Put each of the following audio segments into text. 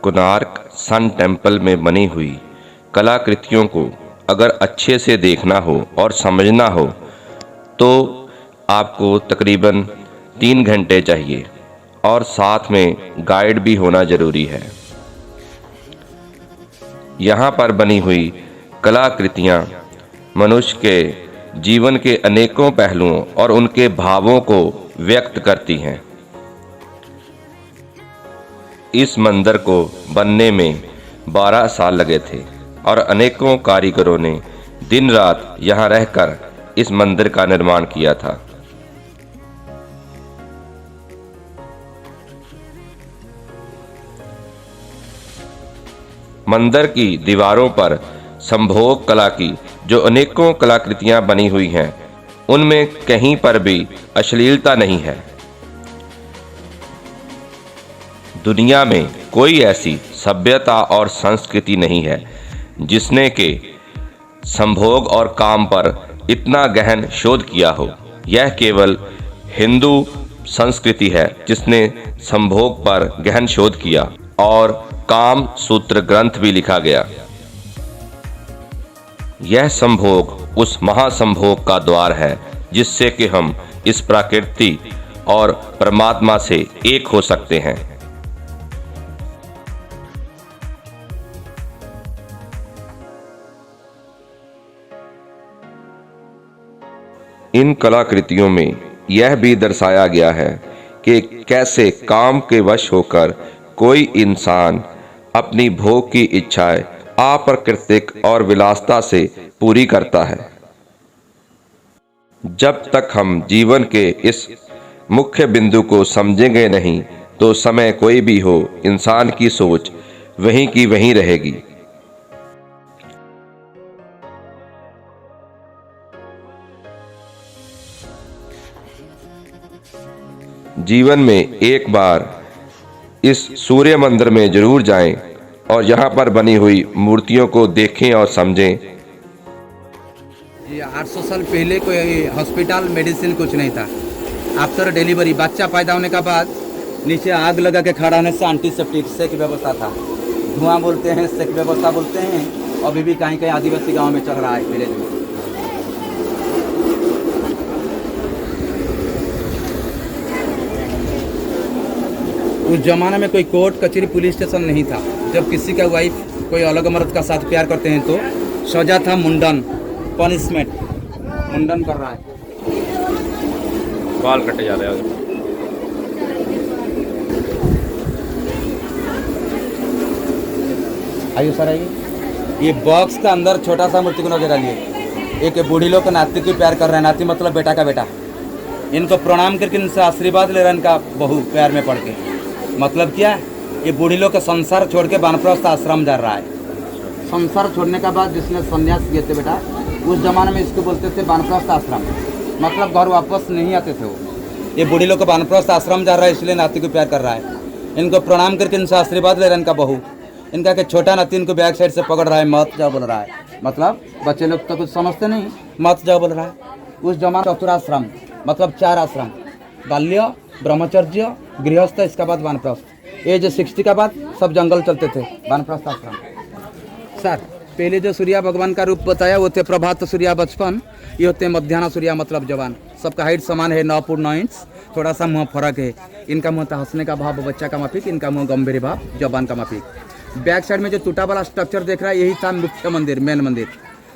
Konark sun temple में बनी हुई कलाकृतियों को अगर अच्छे से देखना हो और समझना हो तो आपको तकरीबन 3 घंटे चाहिए और साथ में गाइड भी होना ज़रूरी है। यहाँ पर बनी हुई कलाकृतियाँ मनुष्य के जीवन के अनेकों पहलुओं और उनके भावों को व्यक्त करती हैं। इस मंदिर को बनने में 12 साल लगे थे और अनेकों कारीगरों ने दिन रात यहाँ रहकर इस मंदिर का निर्माण किया था। मंदिर की दीवारों पर संभोग कला की जो अनेकों कलाकृतियां बनी हुई हैं, उनमें कहीं पर भी अश्लीलता नहीं है। दुनिया में कोई ऐसी सभ्यता और संस्कृति नहीं है जिसने के संभोग और काम पर इतना गहन शोध किया हो। यह केवल हिंदू संस्कृति है जिसने संभोग पर गहन शोध किया और काम सूत्र ग्रंथ भी लिखा गया। यह संभोग उस महासंभोग का द्वार है जिससे कि हम इस प्रकृति और परमात्मा से एक हो सकते हैं। इन कलाकृतियों में यह भी दर्शाया गया है कि कैसे काम के वश होकर कोई इंसान अपनी भोग की इच्छाएं अप्राकृतिक और विलासिता से पूरी करता है। जब तक हम जीवन के इस मुख्य बिंदु को समझेंगे नहीं तो समय कोई भी हो, इंसान की सोच वहीं की वहीं रहेगी। जीवन में एक बार इस सूर्य मंदिर में जरूर जाएं और यहाँ पर बनी हुई मूर्तियों को देखें और समझें। ये 800 साल पहले कोई हॉस्पिटल मेडिसिन कुछ नहीं था। आफ्टर डिलीवरी बच्चा पैदा होने के बाद नीचे आग लगा के खड़ा होने से एंटीसेप्टिक सेक व्यवस्था था। धुआं बोलते हैं, सेक व्यवस्था बोलते हैं। अभी भी कहीं कहीं आदिवासी गांव में चल रहा है विलेज में। उस जमाने में कोई कोर्ट कचहरी पुलिस स्टेशन नहीं था। जब किसी का वाइफ कोई अलग मर्द का साथ प्यार करते हैं तो सजा था मुंडन, पनिशमेंट। मुंडन कर रहा है, बाल कटे जा रहे हैं। आइए सर आइए। ये बॉक्स का अंदर छोटा सा मूर्ति को नजर डालिए। एक बूढ़ी लोग का नाती को प्यार कर रहे हैं। नाती मतलब बेटा का बेटा। इनको प्रणाम करके इनसे आशीर्वाद ले रहे हैं। इनका बहू प्यार में पड़ के मतलब क्या, ये बूढ़ी लोग का संसार छोड़ के वानप्रस्थ आश्रम जा रहा है। संसार छोड़ने के बाद जिसने संन्यास किए थे बेटा, उस जमाने में इसको बोलते थे वानप्रस्थ आश्रम, मतलब घर वापस नहीं आते थे वो। ये बूढ़ी लोग का वानप्रस्थ आश्रम जा रहा है, इसलिए नाती को प्यार कर रहा है। इनको प्रणाम करके इनसे आशीर्वाद ले रहे हैं। इनका बहू, इनका के छोटा नाती इनको बैक साइड से पकड़ रहा है, मत जाओ बोल रहा है। मतलब बच्चे लोग तो कुछ समझते नहीं, मत जाओ बोल रहा है। उस जमाने चतुराश्रम मतलब 4 आश्रम, बाल्य, ब्रह्मचर्य, गृहस्थ, इसका बाद वानप्रस्थ। एज 60 का बाद सब जंगल चलते थे, वानप्रस्थ आश्रम। सर पहले जो सूर्या भगवान का रूप बताया वो थे प्रभात सूर्या बचपन, ये होते मध्याह्न सूर्या मतलब जवान। सबका हाइट समान है 9 फुट 9 इंच, थोड़ा सा मुँह फर्क है। इनका मुँह था हंसने का भाव बच्चा का माफिक, इनका मुँह गंभीर भाव जवान का माफिक। बैक साइड में जो टूटा वाला स्ट्रक्चर देख रहा है यही था मुख्य मंदिर, मेन मंदिर।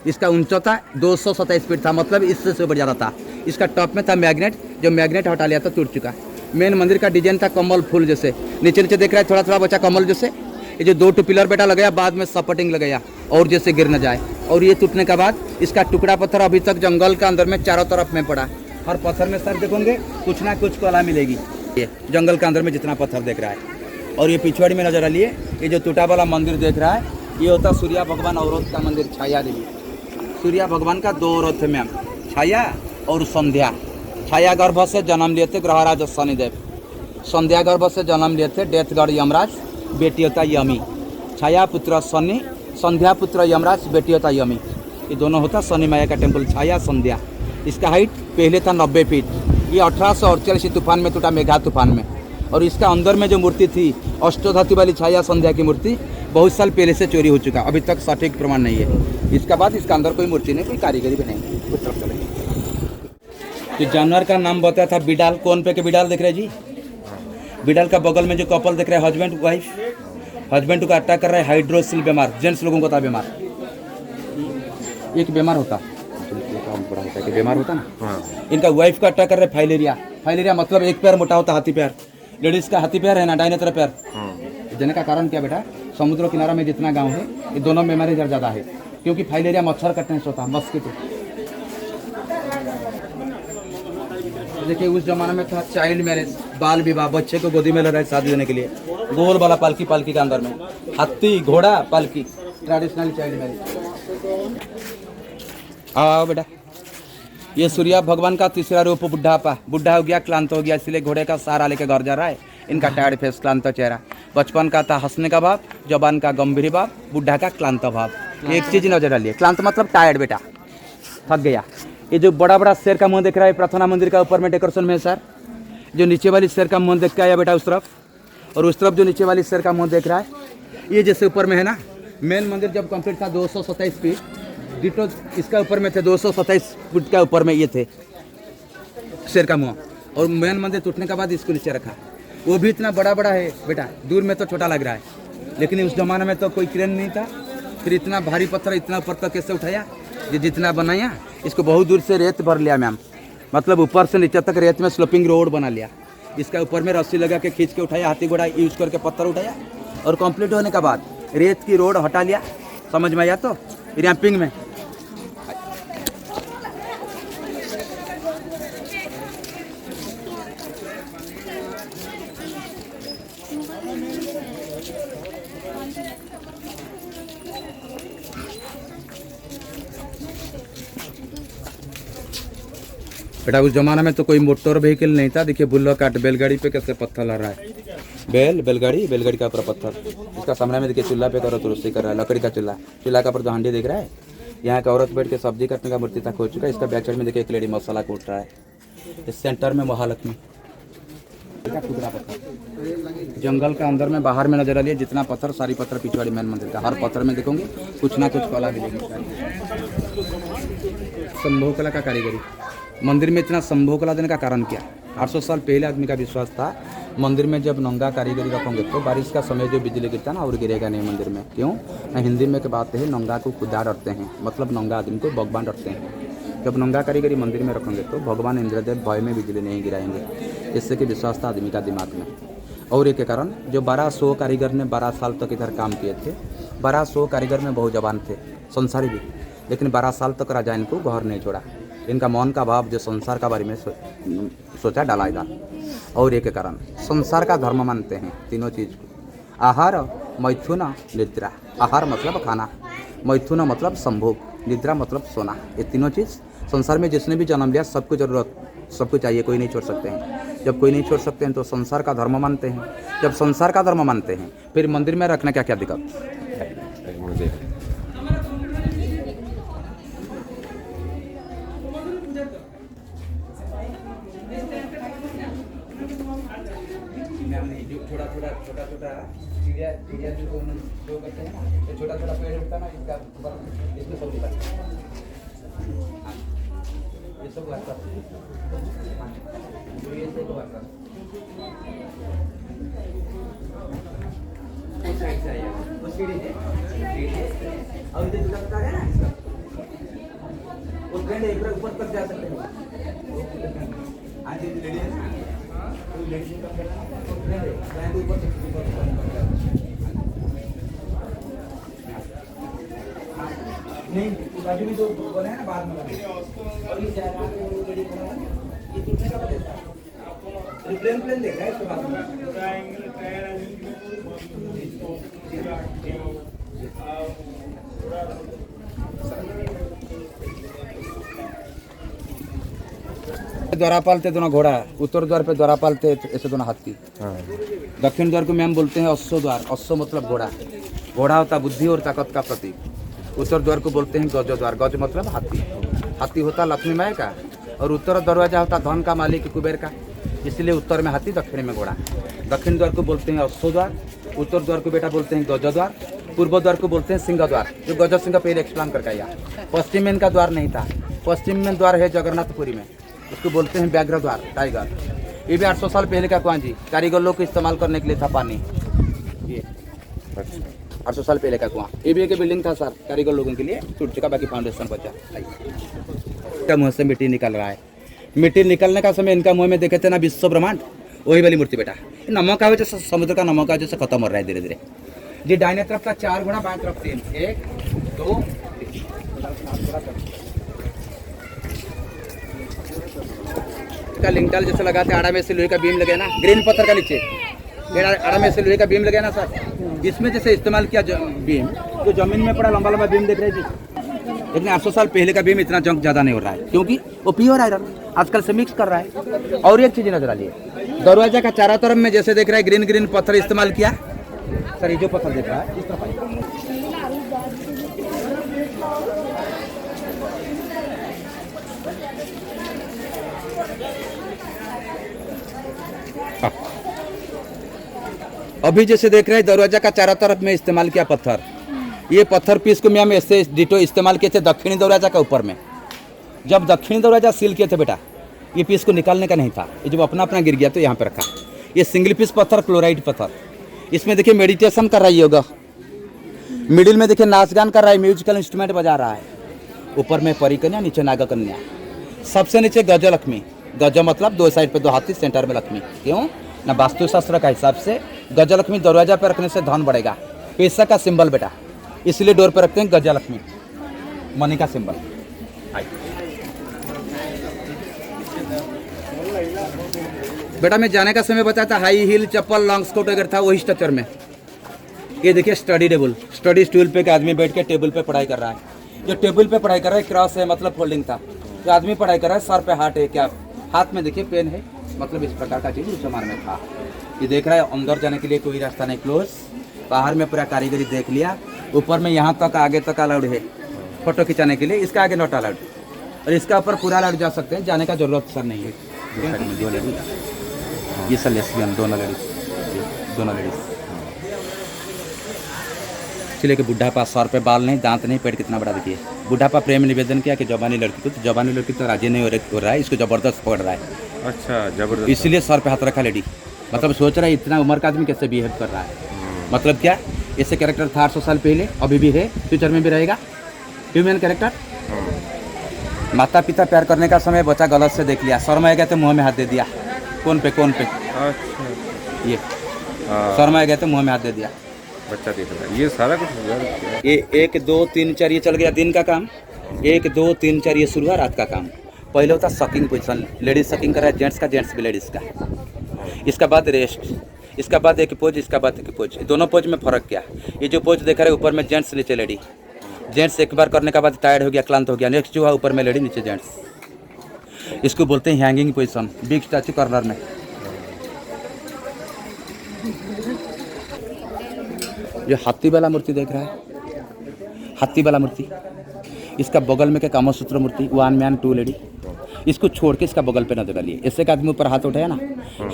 इसका ऊंचाई 227 फीट था, मतलब इससे से ऊपर ज़्यादा था। इसका टॉप में था मैग्नेट, जो मैग्नेट हटा लिया था टूट चुका। मेन मंदिर का डिजाइन था कमल फूल जैसे। नीचे नीचे देख रहा है थोड़ा थोड़ा बच्चा कमल जैसे। ये जो 2 पिलर बेटा लगाया, बाद में सपोर्टिंग लगाया और जैसे गिर न जाए। और ये टूटने के बाद इसका टुकड़ा पत्थर अभी तक जंगल के अंदर में चारों तरफ में पड़ा। हर पत्थर में सर देखोगे कुछ ना कुछ कला मिलेगी। ये जंगल के अंदर में जितना पत्थर देख रहा है। और ये पिछवाड़ी में नजर डालिए, ये जो टूटा वाला मंदिर देख रहा है ये होता सूर्या भगवान अवरोध का मंदिर। छाया देवी सूर्या भगवान का 2 अवरोध थे मैम, छाया और संध्या। छाया गर्भ से जन्म लिए थे ग्रहराज शनिदेव, संध्या गर्भ से जन्म लिए थे डेथगढ़ यमराज, बेटी होता यमी। छाया पुत्र शनि, संध्या पुत्र यमराज, बेटी होता यमी। ये दोनों होता शनि माया का टेम्पल, छाया संध्या। इसका हाइट पहले था 90 फीट। ये 1848 तूफान में टूटा, मेघा तूफान में। और इसका अंदर में जो मूर्ति थी अष्टधातु वाली छाया संध्या की मूर्ति, बहुत साल पहले से चोरी हो चुका, अभी तक सटीक प्रमाण नहीं है। इसका बाद इसका अंदर कोई मूर्ति नहीं, कोई कारीगरी भी नहीं। उस तरफ चलेंगे। तो जानवर का नाम बताया था बिडाल। कौन पे के बिडाल देख रहे हैं जी? बिडाल का बगल में जो कपल देख रहे हैं, हस्बैंड वाइफ, हस्बैंड को अटैक कर रहा है हाइड्रोसिल बीमार, जेंट्स लोगों को होता है बीमार। एक बीमार होता कि बीमार होता ना, इनका वाइफ का अटैक कर रहे फाइलेरिया। फाइलेरिया मतलब एक पैर मोटा होता, हाथी पैर। लेडीज का हाथी पैर है ना, दाहिने तरफ पैर। देने का कारण क्या बेटा? समुद्र किनारा में जितना गांव है, ये दोनों बीमारी इधर ज़्यादा है, क्योंकि फाइलेरिया मच्छर काटने से होता, मस्किटो। देखिए उस जमाने में था चाइल्ड मैरिज, बाल विवाह, बच्चे को गोदी में ले रहे शादी देने के लिए, गोल वाला पालकी, पालकी के अंदर में हाथी घोड़ा पालकी, ट्रेडिशनल चाइल्ड मैरिज। आओ बेटा, ये सूर्य भगवान का तीसरा रूप बुढ़ापा। बुढ़ा हो गया, क्लांत हो गया, इसलिए घोड़े का सहारा लेके घर जा रहा है। इनका टायर्ड फेस, क्लांत चेहरा। बचपन का था हंसने का भाव, जवान का गंभीर भाव, बुढ़ा का क्लांत भाव। एक चीज नजर डालिए, क्लांत मतलब टायर्ड बेटा, थक गया। ये जो बड़ा बड़ा शेर का मुंह दिख रहा है, प्रार्थना मंदिर का ऊपर में डेकोरेशन में सर, जो नीचे वाली शेर का मुंह देख के आया बेटा उस तरफ, और उस तरफ जो नीचे वाली शेर का मुंह देख रहा है, ये जैसे ऊपर में है ना। मेन मंदिर जब कंप्लीट था 227 फीट, डिटो इसका ऊपर में थे 227 फुट का ऊपर में ये थे शेर का मुंह। और मेन मंदिर टूटने के बाद इसको नीचे रखा, वो भी इतना बड़ा बड़ा है बेटा, दूर में तो छोटा लग रहा है, लेकिन उस जमाने में तो कोई क्रेन नहीं था। फिर इतना भारी पत्थर इतना ऊपर तक कैसे उठाया? ये जितना बनाया, इसको बहुत दूर से रेत भर लिया मैम, मतलब ऊपर से नीचे तक रेत में स्लोपिंग रोड बना लिया। इसका ऊपर में रस्सी लगा के खींच के उठाया, हाथी घोड़ा यूज करके पत्थर उठाया, और कंप्लीट होने के बाद रेत की रोड हटा लिया। समझ में आया? तो रैंपिंग में बेटा, उस जमाना में तो कोई मोटर व्हीकल नहीं था। देखिए बुल्लो काट बैलगाड़ी पे कैसे पत्थर ला रहा है, बैलगाड़ी का ऊपर पत्थर। इसका सामने में देखिए चूल्हा पे औरत रोटी कर रहा है, लकड़ी का चूल्हा, चूल्हा का ऊपर जो हांडी देख रहा है, यहाँ का औरत बैठ के सब्जी काटने का मूर्ति तक हो चुका है। इसका बैक साइड में देखिए एक लेडी मसाला कूट रहा है। इस सेंटर में महालक्ष्मी का टुकड़ा पत्थर, जंगल का अंदर में बाहर में नजर आ लिया जितना पत्थर, सारी पत्थर पिछवाड़ी मेन मंदिर का। हर पत्थर में देखोगे कुछ ना कुछ कला मिलेगी। संभव कला का कारीगरी मंदिर में इतना संभव कला देने का कारण क्या? 800 साल पहले आदमी का विश्वास था मंदिर में जब नंगा कारीगरी रखोगे तो बारिश का समय जो बिजली गिरता ना और गिरेगा नहीं मंदिर में। क्यों? हिंदी में के बात है, नंगा को खुदा डरते हैं, मतलब नंगा आदमी को भगवान डरते हैं। जब नंगा कारीगरी मंदिर में रखोगे तो भगवान इंद्रदेव भय में बिजली नहीं गिराएंगे, इससे कि विश्वास था आदमी का दिमाग में। और एक के कारण जो 1200 कारीगर ने 12 साल तक इधर काम किए थे, 1200 कारीगर में बहुत जवान थे, संसारी भी, लेकिन 12 साल तक राजा इनको घर नहीं छोड़ा। इनका मौन का भाव जो संसार का बारे में सोचा डाला इधर। और एक कारण संसार का धर्म मानते हैं तीनों चीज़ को, आहार, मैथुन, निद्रा। आहार मतलब खाना, मैथुन मतलब संभोग, निद्रा मतलब सोना। ये तीनों चीज़ संसार में जिसने भी जन्म लिया सबको जरूरत, सबको चाहिए, कोई नहीं छोड़ सकते हैं। जब कोई नहीं छोड़ सकते हैं तो संसार का धर्म मानते हैं। जब संसार का धर्म मानते हैं फिर मंदिर में रखने क्या क्या दिक्कत? छोटा चिड़िया जो करते हैं ना, ये छोटा पेड़ होता है ना, इसमें सब लगता है, ये सब लगता है, ये सब लगता है। उस साइड से आइए, वो सीढ़ी है, और इधर लगता है ना इसका, वो ट्रेंड एक बार ऊपर तक जा सकते हैं। आज ये लेडी है ना, तो लेडी का ट्रेंड ऊपर तक नहीं, अभी भी जो बने हैं ना बाद में लगे, और ये जाएगा वो लेडी बना है, ये कितने का बनेगा? ये प्लेन देख रहा है इसके बाद में द्वारपाल थे दोनों घोड़ा, उत्तर द्वार पे द्वारपाल थे ऐसे दोनों हाथी। दक्षिण द्वार को मैम बोलते हैं अश्व द्वार, अश्व मतलब घोड़ा, घोड़ा होता बुद्धि और ताकत का प्रतीक। उत्तर द्वार को बोलते हैं गज द्वार, गज मतलब हाथी, हाथी होता लक्ष्मी माया का, और उत्तर दरवाजा होता धन का, मालिक, कुबेर का। इसलिए उत्तर में हाथी, दक्षिण में घोड़ा। दक्षिण द्वार को बोलते हैं अश्व द्वार, उत्तर द्वार को बेटा बोलते हैं गज द्वार, पूर्व द्वार को बोलते हैं सिंह द्वार, जो गज सिंह पहले एक्सप्लेन करके आया। पश्चिम में इनका द्वार नहीं था। पश्चिम में द्वार है जगन्नाथपुरी में, उसको बोलते हैं व्याघ्र द्वार, टाइगर। ये भी 800 साल पहले का कुआं जी, कारीगर लोग को इस्तेमाल करने के लिए था पानी। ये 800 साल पहले का कुआं। ये भी एक बिल्डिंग था सर, कारीगर लोगों के लिए, टूट चुका, बाकी फाउंडेशन बचा। इनका मुँह से मिट्टी निकल रहा है। मिट्टी निकलने का समय इनका मुँह में देखे थे ना विश्व ब्रह्मांड, वही वाली मूर्ति बेटा। नमक का वजह से, समुद्र का नमक का जैसे खत्म हो रहा है धीरे धीरे जी। दाहिने तरफ का 4 गुना, बाएं तरफ 3, 1 2 का लिंटल जैसे लगाते आड़ा में से लोहे का बीम लगे ना, ग्रीन पत्थर का नीचे आड़ा में से लोहे का बीम लगे ना सर, इसमें जैसे इस्तेमाल किया बीम, जो जमीन में पड़ा लंबा लंबा बीम देख रहे जी। लेकिन 800 साल पहले का बीम इतना जंग ज़्यादा नहीं हो रहा है, क्योंकि वो प्योर आयरन आजकल से मिक्स कर रहा है। और एक चीज़ नजर आ रही है, दरवाजा का चारों तरफ में जैसे देख रहा है ग्रीन ग्रीन पत्थर इस्तेमाल किया सर। ये जो पत्थर देख रहा है इस तरफ आइए। अभी जैसे देख रहे हैं दरवाजा का चारों तरफ में इस्तेमाल किया पत्थर। ये पत्थर पीस को हम ऐसे डिटो इस्तेमाल किए थे दक्षिणी दरवाजा का ऊपर में। जब दक्षिणी दरवाजा सील किए थे बेटा, ये पीस को निकालने का नहीं था, ये जब अपना अपना गिर गया तो यहाँ पे रखा। ये सिंगल पीस पत्थर, क्लोराइड पत्थर। इसमें देखिए मेडिटेशन कर रहा है, योगा। मिडिल में देखिए नाच गान कर रहा है, म्यूजिकल इंस्ट्रूमेंट बजा रहा है। ऊपर में परी कन्या, नीचे नागा कन्या, सबसे नीचे गजलक्ष्मी। गज मतलब 2 साइड पे 2 हाथी, सेंटर में लक्ष्मी। क्यों ना, वास्तुशास्त्र का हिसाब से गजलक्ष्मी दरवाजा पर रखने से धन बढ़ेगा, पैसा का सिंबल बेटा, इसलिए डोर पर रखते हैं गजलक्ष्मी, मनी का सिंबल। बेटा मैं जाने का समय बताया था, हाई हील चप्पल लॉन्ग स्कर्ट अगर था वही स्ट्रक्चर में। ये देखिए स्टडी टेबल, स्टडी स्टूल पे एक आदमी बैठ के टेबल पे पढ़ाई कर रहा है। जो टेबल पे पढ़ाई कर रहा है क्रॉस है, मतलब फोल्डिंग था। जो आदमी पढ़ाई कर रहा है सर पे हाथ है, क्या हाथ में देखिए पेन है, मतलब इस प्रकार का चीज उस जमाने में था। ये देख रहा है अंदर जाने के लिए कोई रास्ता नहीं, क्लोज। बाहर में पूरा कारीगरी देख लिया। ऊपर में यहाँ तक आगे तक अलाउड है फोटो खिंचाने के लिए, इसका आगे नॉट अलाउड। और इसका ऊपर पूरा अलाउड जा सकते हैं, जाने का जरूरत सर नहीं है। दो लेडीज, ये सर लेस्बियन, दोनों लेडीज। चलिए कि बुढ़ापा, सर पे बाल नहीं, दांत नहीं, पेट कितना बड़ा देखिए। बुढ़ापा प्रेम निवेदन किया कि जवानी लड़की को, तो जवानी लड़की तो राजी नहीं हो रहा है, इसको जबरदस्त पकड़ रहा है। अच्छा, जबरदस्त। इसलिए सर पे हाथ रखा लेडी, मतलब सोच रहा है इतना उम्र का आदमी कैसे बिहेव कर रहा है। मतलब क्या, ऐसे कैरेक्टर था 800 साल पहले, अभी भी है, फ्यूचर में भी रहेगा ह्यूमन कैरेक्टर। माता पिता प्यार करने का समय बच्चा गलत से देख लिया, शर्मा गया तो मुँह में हाथ दे दिया। कौन पे? अच्छा, ये शर्मा गया तो मुँह में हाथ दे दिया, बच्चा देख रहा है। ये सारा कुछ ये 1 2 3 4 ये चल गया दिन का काम। 1 2 3 4 ये शुरू हुआ रात का काम। पहले होता सकिंग पोजिशन, लेडीज सकिंग कर रहा है, जेंट्स का, जेंट्स भी लेडीज का। इसका बाद रेस्ट, इसका बाद एक पोज, इसका बाद एक पोज। दोनों पोज में फर्क क्या? ये जो पोज देखा रहे ऊपर में जेंट्स, नीचे लेडी। जेंट्स एक बार करने के बाद टायर्ड हो गया, क्लांत हो गया, नेक्स्ट जो है ऊपर में लेडी, नीचे जेंट्स। इसको बोलते हैं hanging position, big statue corner में। जो हाथी वाला मूर्ति देख रहा है, हाथी वाला मूर्ति, इसका बगल में क्या कामसूत्र मूर्ति, 1 मैन 2 लेडी। इसको छोड़ के इसका बगल पे न डालिए। ऐसे एक आदमी ऊपर हाथ उठाया ना,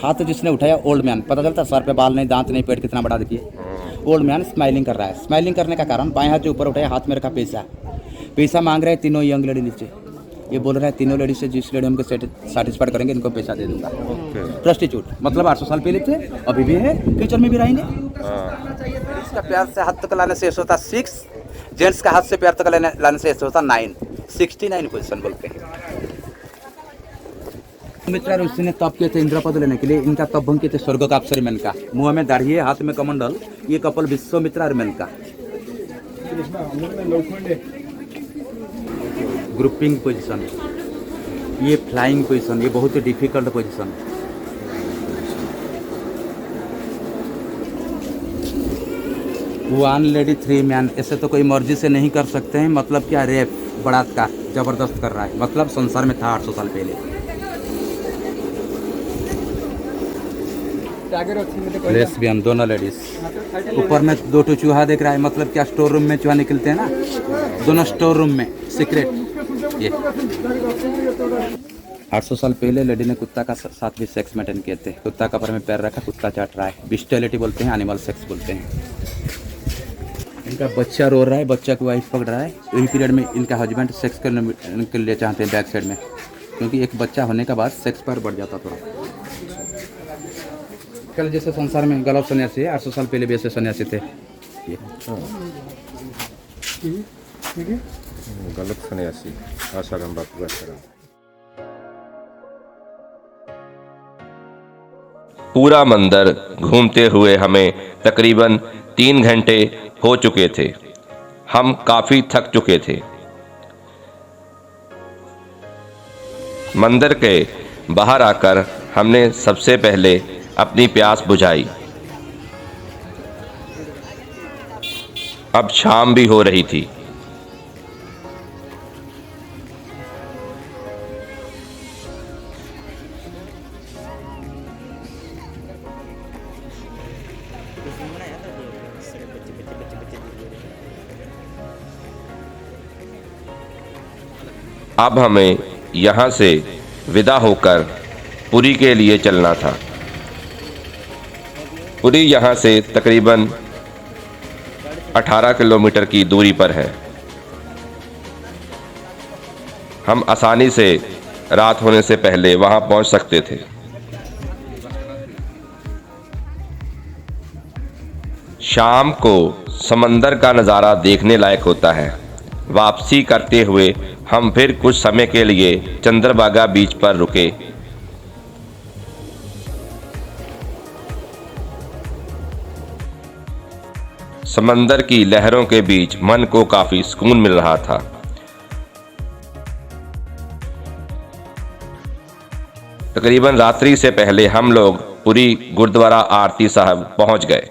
हाथ जिसने उठाया ओल्ड मैन, पता चलता सर पे बाल नहीं, दांत नहीं, पेट कितना बड़ा देखिए। ओल्ड मैन स्माइलिंग कर रहा है। स्माइलिंग करने का कारण, बाएं हाथ जो ऊपर उठाया, हाथ में रखा पैसा। पैसा मांग रहे हैं तीनों यंग लेडी नीचे। ये बोल रहा है तीनों लेडी से जिस लेडी हमको सेटिस्फाइड करेंगे इनको पैसा दे दूंगा। प्रोस्टिट्यूट, मतलब 800 साल पहले थे, अभी भी है, फ्यूचर में भी रहेंगे। इसका प्यार से हाथ तक लाने से ऐसा होता 6, जेंट्स का हाथ से प्यार तक लाने से ऐसा होता 9, 69 पोजिशन बोलते हैं। मित्रा ऋषि ने तप किए थे इंद्रपद लेने के लिए। इनका तप भंग किए थे स्वर्ग का अप्सरी मेनका। मुंह में दाढ़ी है, हाथ में कमंडल। ये कपल विश्वामित्रा और मेनका। ग्रुपिंग पोजीशन, ये फ्लाइंग पोजीशन, ये बहुत ही difficult position. One lady 3 man, ऐसे तो कोई मर्जी से नहीं कर सकते हैं। मतलब क्या, रेप, बलात्कार जबरदस्त कर रहा है। मतलब संसार में था 800 साल पहले। लेस्बियन, दोनों लेडीज। ऊपर में 2 चूहा देख रहा है। मतलब क्या, स्टोर रूम में चूहा निकलते हैं ना, दोनों स्टोर रूम में सीक्रेट। ये 800 साल पहले लेडी ने कुत्ता का साथ भी सेक्स मेंटेन किए थे। कुत्ता कपर में पैर रखा, कुत्ता चाट रहा है। बिस्टेलिटी बोलते हैं, एनिमल सेक्स बोलते हैं। इनका बच्चा रो रहा है, बच्चा को वाइफ पकड़ रहा है। वही पीरियड में इनका हस्बैंड सेक्स करने के लिए चाहते हैं बैक साइड में, क्योंकि एक बच्चा होने के बाद सेक्स पर बढ़ जाता थोड़ा। कल जैसे संसार में गलत सन्यासी है, 800 साल पहले भी ऐसे सन्यासी थे। ये गलत सन्यासी आसाराम बापू आसाराम। पूरा मंदिर घूमते हुए हमें तकरीबन 3 घंटे हो चुके थे। हम काफ़ी थक चुके थे। मंदिर के बाहर आकर हमने सबसे पहले अपनी प्यास बुझाई। अब शाम भी हो रही थी। अब हमें यहाँ से विदा होकर पुरी के लिए चलना था। पुरी यहाँ से तकरीबन 18 किलोमीटर की दूरी पर है। हम आसानी से रात होने से पहले वहाँ पहुँच सकते थे। शाम को समंदर का नज़ारा देखने लायक होता है। वापसी करते हुए हम फिर कुछ समय के लिए चंद्रभागा बीच पर रुके। समंदर की लहरों के बीच मन को काफी सुकून मिल रहा था। तकरीबन रात्रि से पहले हम लोग पुरी गुरुद्वारा आरती साहब पहुंच गए।